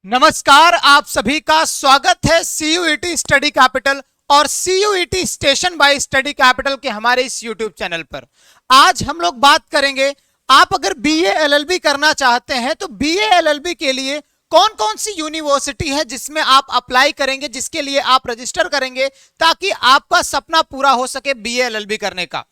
नमस्कार, आप सभी का स्वागत है सीयूईटी स्टडी कैपिटल और CUET station bye study capital के हमारे इस यूट्यूब चैनल पर। आज हम लोग बात करेंगे, आप अगर बीए एलएलबी करना चाहते हैं तो बीए एलएलबी के लिए कौन कौन सी यूनिवर्सिटी है जिसमें आप अप्लाई करेंगे, जिसके लिए आप रजिस्टर करेंगे ताकि आपका सपना पूरा हो सके बीए एलएलबी करने का।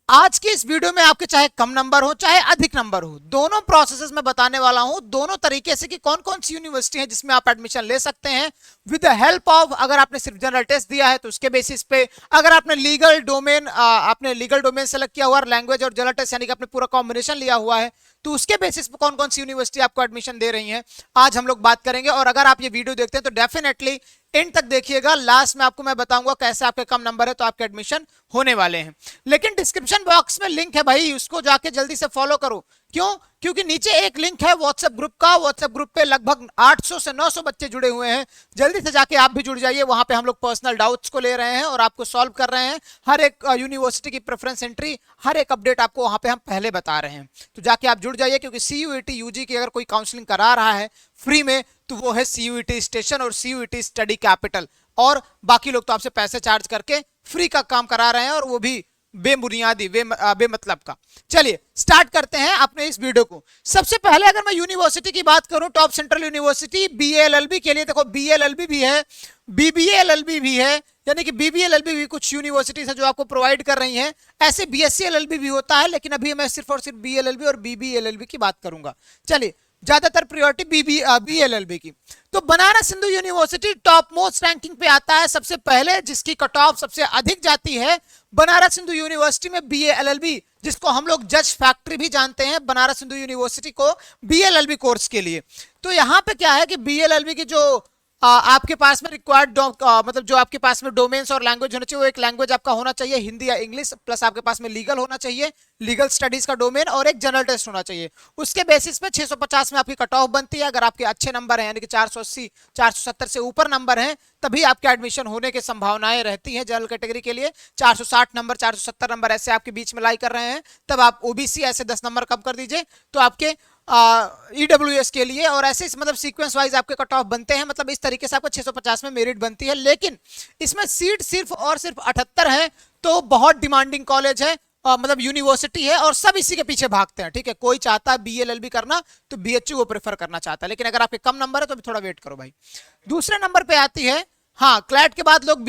आज के इस वीडियो में आपके चाहे कम नंबर हो चाहे अधिक नंबर हो, दोनों प्रोसेसेस में बताने वाला हूं, दोनों तरीके से कि कौन कौन सी यूनिवर्सिटी है जिसमें आप एडमिशन ले सकते हैं विद द हेल्प ऑफ, अगर आपने सिर्फ जनरल टेस्ट दिया है तो उसके बेसिस पे, अगर आपने लीगल डोमेन सेलेक्ट किया हुआ है, लैंग्वेज और जनरल टेस्ट यानी कि आपने पूरा कॉम्बिनेशन लिया हुआ है, तो उसके बेसिस पे कौन कौन सी यूनिवर्सिटी आपको एडमिशन दे रही है आज हम लोग बात करेंगे। और अगर आप ये वीडियो देखते हैं तो डेफिनेटली एंड तक देखिएगा, लास्ट में आपको मैं बताऊंगा कैसे आपके कम नंबर है तो आपके एडमिशन होने वाले हैं। लेकिन डिस्क्रिप्शन बॉक्स में लिंक है भाई, उसको जाके जल्दी से फॉलो करो। क्यों? क्योंकि नीचे एक लिंक है व्हाट्सएप ग्रुप का, व्हाट्सएप ग्रुप पे लगभग 800 से 900 बच्चे जुड़े हुए हैं। जल्दी से जाके आप भी जुड़ जाइए, वहां पे हम लोग पर्सनल डाउट्स को ले रहे हैं और आपको सॉल्व कर रहे हैं। हर एक यूनिवर्सिटी की प्रेफरेंस एंट्री, हर एक अपडेट आपको वहां पे हम पहले बता रहे हैं, तो जाके आप जुड़ जाइए। क्योंकि सीयूईटी यूजी की अगर कोई काउंसलिंग करा रहा है फ्री में तो वो है सीयूईटी स्टेशन और सीयूईटी स्टडी कैपिटल, और बाकी लोग तो आपसे पैसे चार्ज करके फ्री का काम करा रहे हैं और वो भी बेबुनियादी बेमतलब का। चलिए स्टार्ट करते हैं अपने इस वीडियो को। सबसे पहले अगर मैं यूनिवर्सिटी की बात करूं, टॉप सेंट्रल यूनिवर्सिटी बीएएलएलबी के लिए, देखो बीएएलएलबी भी है, बीबीएलएलबी भी है, यानी कि बीबीएलएलबी भी कुछ यूनिवर्सिटीज है जो आपको प्रोवाइड कर रही हैं। ऐसे बीएससीएलएलबी भी होता है, लेकिन अभी मैं सिर्फ और सिर्फ बीएलएलबी और बीबीएलएलबी की बात करूंगा। चलिए, ज्यादातर प्रायोरिटी बीएलएलबी की। तो Banaras Hindu university top most ranking पे आता है सबसे पहले, जिसकी कट ऑफ सबसे अधिक जाती है बनारस हिंदू यूनिवर्सिटी में बीएएलएलबी, जिसको हम लोग जज फैक्ट्री भी जानते हैं, बनारस हिंदू यूनिवर्सिटी को बीएलएलबी कोर्स के लिए। तो यहाँ पे क्या है कि बीएलएलबी की जो आपके पास में रिक्वायर्ड मतलब जो आपके पास में डोमेन्स और लैंग्वेज होना चाहिए, वो एक लैंग्वेज आपका होना चाहिए हिंदी या इंग्लिश, प्लस आपके पास में लीगल होना चाहिए, लीगल स्टडीज का डोमेन, और एक जनरल टेस्ट होना चाहिए। उसके बेसिस पे 650 में आपकी कट ऑफ बनती है। अगर आपके अच्छे नंबर हैं, यानी कि 480 470 से ऊपर नंबर हैं, तभी आपके एडमिशन होने की संभावनाएं रहती हैं। जनरल कैटेगरी के लिए 460 नंबर 470 नंबर ऐसे आपके बीच में लाई कर रहे हैं, तब आप ओबीसी ऐसे 10 नंबर कम कर दीजिए तो आपके ईडब्ल्यूएस के लिए, और ऐसे मतलब सीक्वेंस वाइज आपके कट ऑफ बनते हैं। मतलब इस तरीके से आपको 650 में मेरिट बनती है। लेकिन इसमें सीट सिर्फ और सिर्फ 78 है, तो बहुत डिमांडिंग कॉलेज है, मतलब यूनिवर्सिटी है, और सब इसी के पीछे भागते हैं। ठीक है, कोई चाहता है बीएलएलबी करना तो बीएचयू को प्रेफर करना चाहता है, लेकिन अगर आपके कम नंबर है तो थोड़ा वेट करो भाई। दूसरे नंबर पे आती है, हाँ, क्लैट के बाद लोग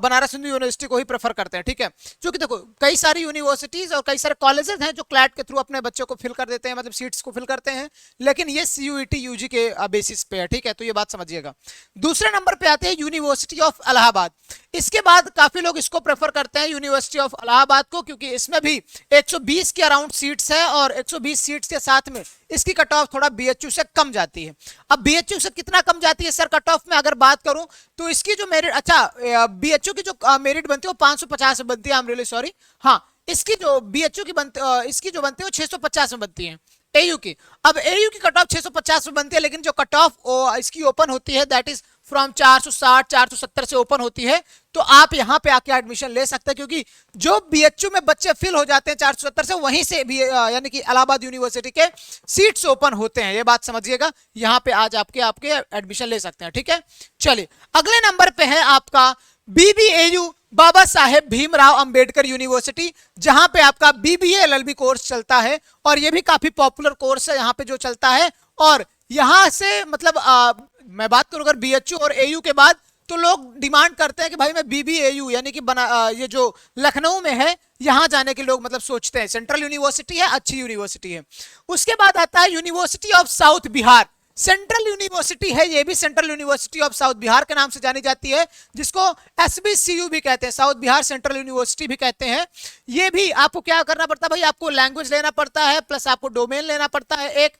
बनारस हिंदू यूनिवर्सिटी को ही प्रेफर करते हैं। ठीक है, क्योंकि देखो कई सारी यूनिवर्सिटीज और कई सारे कॉलेजेस हैं जो क्लैट के थ्रू अपने बच्चों को फिल कर देते हैं, मतलब सीट्स को फिल करते हैं, लेकिन ये सीयूईटी यूजी के बेसिस पे है। ठीक है, तो ये बात समझिएगा। दूसरे नंबर पे आते हैं यूनिवर्सिटी ऑफ इलाहाबाद। इसके बाद काफी लोग इसको प्रेफर करते हैं यूनिवर्सिटी ऑफ इलाहाबाद को, क्योंकि इसमें भी 120 के अराउंड सीट्स है, और 120 सीट्स के साथ में इसकी कट ऑफ थोड़ा बीएचयू से कम जाती है। अब बीएचयू से कितना कम जाती है सर कट ऑफ में अगर बात करूं, तो इसकी जो मेरिट, अच्छा बीएचयू की जो मेरिट बनती है वो 550 में बनती है, आई एम रियली सॉरी। हाँ, इसकी जो बीएचयू की इसकी जो बनती है वो 650 में बनती है एयू की। अब एयू की कट ऑफ 650 में बनती है, लेकिन जो कट ऑफ इसकी ओपन होती है दैट इज फ्रॉम 460 470 से ओपन होती है, तो आप यहां पे आके एडमिशन ले सकते हैं। क्योंकि जो बीएचयू में बच्चे फिल हो जाते हैं 470 से, वहीं से भी यानी कि इलाहाबाद यूनिवर्सिटी के सीट्स ओपन होते हैं। ये बात समझिएगा, यहां पे आज आपके एडमिशन ले सकते हैं। ठीक है, चलिए अगले नंबर पे है आपका बीबीएयू, बाबा साहेब भीमराव अंबेडकर यूनिवर्सिटी, जहां पे आपका बीबीए एलएलबी कोर्स चलता है, और ये भी काफी पॉपुलर कोर्स है यहाँ पे जो चलता है। और यहां से मतलब मैं बात करूं अगर बीएचयू और एयू के बाद, तो लोग डिमांड करते हैं कि भाई मैं बीबीएयू यानी कि ये जो लखनऊ में है, यहां जाने के लोग मतलब सोचते हैं। सेंट्रल यूनिवर्सिटी है, अच्छी यूनिवर्सिटी है। उसके बाद आता है university of south Bihar, central university है, ये भी central university of south Bihar के नाम से जानी जाती है, जिसको एसबीसीयू भी कहते हैं, साउथ बिहार सेंट्रल यूनिवर्सिटी भी कहते हैं। ये भी आपको क्या करना पड़ता है भाई, आपको लैंग्वेज लेना पड़ता है, प्लस आपको डोमेन लेना पड़ता है एक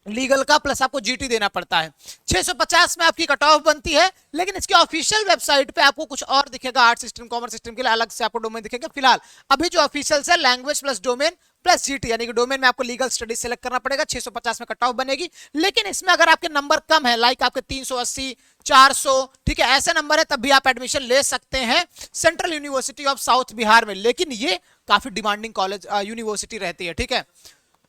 लीगल का, प्लस आपको जीटी देना पड़ता है। 650 में आपकी कट ऑफ बनती है, लेकिन इसके ऑफिशियल वेबसाइट पे आपको कुछ और दिखेगा, आर्ट सिस्टम कॉमर्स सिस्टम के लिए अलग से आपको डोमेन दिखेगा। फिलहाल अभी जो ऑफिशियल है language plus domain plus GT, यानी कि डोमेन में आपको लीगल स्टडीज सेलेक्ट करना पड़ेगा, 650 में कट ऑफ बनेगी। लेकिन इसमें अगर आपके नंबर कम है, लाइक आपके 380 400, ठीक है, ऐसे नंबर है, तब भी आप एडमिशन ले सकते हैं central university of south Bihar में। लेकिन ये काफी डिमांडिंग कॉलेज यूनिवर्सिटी रहती है। ठीक है,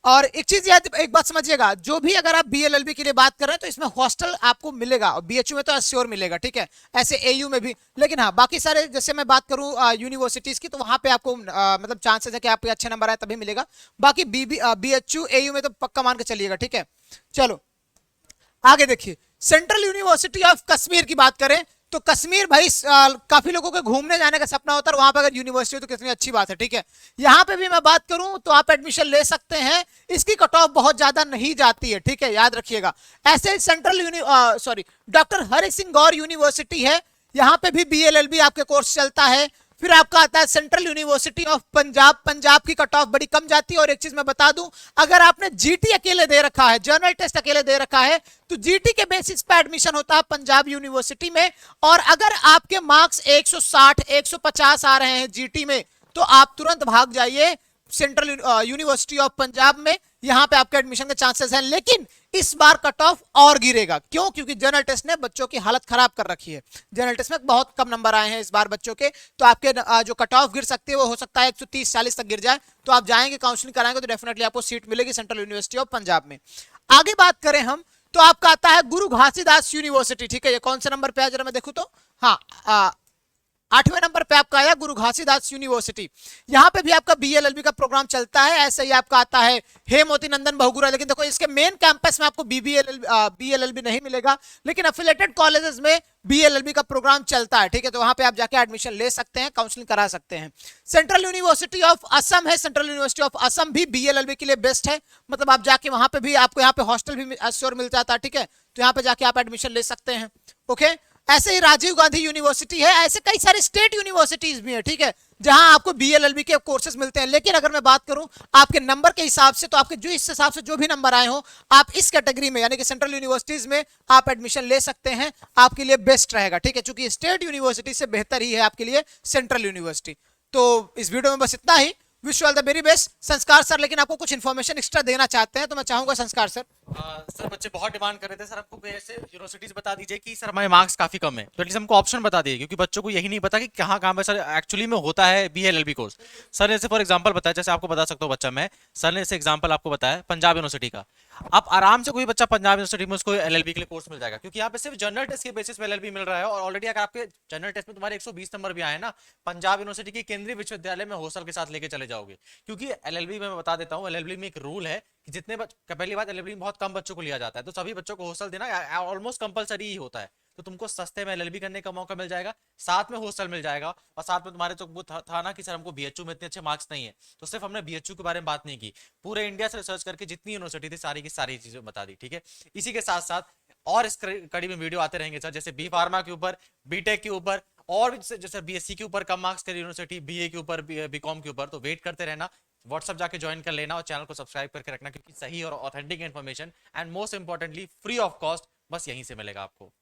और एक चीज याद, एक बात समझिएगा, जो भी अगर आप बीएलएलबी के लिए बात कर रहे हैं तो इसमें हॉस्टल आपको मिलेगा, और बीएचयू में तो श्योर मिलेगा, ठीक है, ऐसे एयू में भी। लेकिन हाँ, बाकी सारे जैसे मैं बात करूं यूनिवर्सिटीज की, तो वहां पे आपको मतलब चांसेस है कि आपके अच्छे नंबर आए तभी मिलेगा। बाकी बीएचयू एयू में तो पक्का मान के चलिएगा, ठीक है। चलो आगे देखिए, सेंट्रल यूनिवर्सिटी ऑफ कश्मीर की बात करें तो कश्मीर भाई काफी लोगों के घूमने जाने का सपना होता है, वहां पर अगर यूनिवर्सिटी हो तो कितनी अच्छी बात है, ठीक है। यहां पे भी मैं बात करूं तो आप एडमिशन ले सकते हैं, इसकी कट ऑफ बहुत ज्यादा नहीं जाती है, ठीक है, याद रखिएगा। ऐसे सॉरी डॉक्टर हरि सिंह गौर यूनिवर्सिटी है, यहां पे भी बीएलएलबी आपके कोर्स चलता है। फिर आपका आता है central university of Punjab, Punjab की कट ऑफ बड़ी कम जाती है। और एक चीज मैं बता दूं, अगर आपने जीटी अकेले दे रखा है, जनरल टेस्ट अकेले दे रखा है, तो जीटी के बेसिस पे एडमिशन होता है पंजाब यूनिवर्सिटी में। और अगर आपके मार्क्स 160 150 आ रहे हैं जीटी में, तो आप तुरंत भाग जाइए सेंट्रल यूनिवर्सिटी ऑफ पंजाब में, यहां पे आपके एडमिशन के चांसेस हैं। लेकिन इस बार कट ऑफ और गिरेगा, क्यों? क्योंकि जनरल टेस्ट ने बच्चों की हालत खराब कर रखी है, जनरल टेस्ट में बहुत कम नंबर आए हैं इस बार बच्चों के, तो आपके जो कट ऑफ गिर सकती है वो हो सकता है 130-40 तक गिर जाए। तो आप जाएंगे, काउंसलिंग कराएंगे तो डेफिनेटली आपको सीट मिलेगी सेंट्रल यूनिवर्सिटी ऑफ पंजाब में। आगे बात करें हम, तो आपका आता है गुरु घासीदास यूनिवर्सिटी, ठीक है। ये कौन से नंबर पे है जरा मैं देखूं तो, हाँ 8वें नंबर पे आपका आया गुरु घासीदास यूनिवर्सिटी। यहां पे भी आपका बीएलएलबी का प्रोग्राम चलता है। ऐसे ही आपका आता है हेमवती नंदन बहुगुणा, लेकिन देखो इसके मेन कैंपस में आपको बीएलएलबी नहीं मिलेगा, लेकिन एफिलिएटेड कॉलेजेस में बीएलएलबी का प्रोग्राम चलता है, ठीक है। तो वहां पे आप जाके एडमिशन ले सकते हैं, काउंसलिंग करा सकते हैं। सेंट्रल यूनिवर्सिटी ऑफ असम है, सेंट्रल यूनिवर्सिटी ऑफ असम भी बीएलएलबी के लिए बेस्ट है, मतलब आप जाके वहां पे भी आपको यहाँ पे हॉस्टल भी श्योर मिल जाता है, ठीक है। तो यहाँ पे जाके आप एडमिशन ले सकते हैं, ओके। ऐसे ही राजीव गांधी यूनिवर्सिटी है, ऐसे कई सारे स्टेट यूनिवर्सिटीज भी है, ठीक है, जहां आपको बीएलएलबी के कोर्सेज मिलते हैं। लेकिन अगर मैं बात करूं आपके नंबर के हिसाब से, तो आपके जो इस हिसाब से जो भी नंबर आए हो, आप इस कैटेगरी में यानी कि सेंट्रल यूनिवर्सिटीज में आप एडमिशन ले सकते हैं, आपके लिए बेस्ट रहेगा, ठीक है, क्योंकि स्टेट यूनिवर्सिटी से बेहतर ही है आपके लिए सेंट्रल यूनिवर्सिटी। तो इस वीडियो में बस इतना ही, wish you all the very best. Sanskar sir लेकिन आपको कुछ इन्फॉर्मेशन एक्स्ट्रा देना चाहते हैं, तो मैं चाहूंगा संस्कार सर। सर बच्चे बहुत डिमांड कर रहे थे सर, आपको कोई ऐसे यूनिवर्सिटीज बता दीजिए कि सर हमारे मार्क्स काफी कम है, तो एटलीस्ट हमको ऑप्शन बता दीजिए, क्योंकि बच्चों को यही नहीं पता कि कहाँ कहाँ पे सर एक्चुअली में होता है बीएलएलबी कोर्स। सर ने जैसे फॉर एग्जांपल बताया, जैसे आपको बता सकता हूँ बच्चा मैं, सर ने जैसे एग्जांपल आपको बताया पंजाब यूनिवर्सिटी का, आप आराम से कोई बच्चा पंजाब यूनिवर्सिटी में उसको एलएलबी के लिए कोर्स मिल जाएगा, क्योंकि यहाँ पे सिर्फ जनरल टेस्ट के बेसिस पे एलएलबी मिल रहा है। और ऑलरेडी अगर आपके जनरल टेस्ट में तुम्हारे 120 नंबर भी आए ना, पंजाब यूनिवर्सिटी के केंद्रीय विश्वविद्यालय में हॉस्टल के साथ लेके चले जाओगे। क्योंकि एलएलबी में मैं बता देता हूँ, एलएलबी में एक रूल है कि जितने पहली बात एलएलबी में बहुत कम बच्चों को लिया जाता है, तो सभी बच्चों को हॉस्टल देना ऑलमोस्ट कंपलसरी ही होता है। तो तुमको सस्ते में एलएलबी करने का मौका मिल जाएगा, साथ में हॉस्टल मिल जाएगा, और साथ में तुम्हारे तो वो था ना कि सर हमको बीएचयू में इतने अच्छे मार्क्स नहीं है, तो सिर्फ हमने बीएचयू के बारे में बात नहीं की, पूरे इंडिया से रिसर्च करके जितनी यूनिवर्सिटी थी सारी की सारी चीजें बता दी, ठीक है। इसी के साथ साथ और इस कड़ी में वीडियो आते रहेंगे सर, जैसे बी फार्मा के ऊपर, बीटेक के ऊपर, और जैसे बीएससी के ऊपर कम मार्क्स के यूनिवर्सिटी, बीए के ऊपर, बीकॉम के ऊपर। तो वेट करते रहना, व्हाट्सएप जाके ज्वाइन कर लेना और चैनल को सब्सक्राइब करके रखना, क्योंकि सही और authentic information and most importantly free of cost बस यहीं से मिलेगा आपको।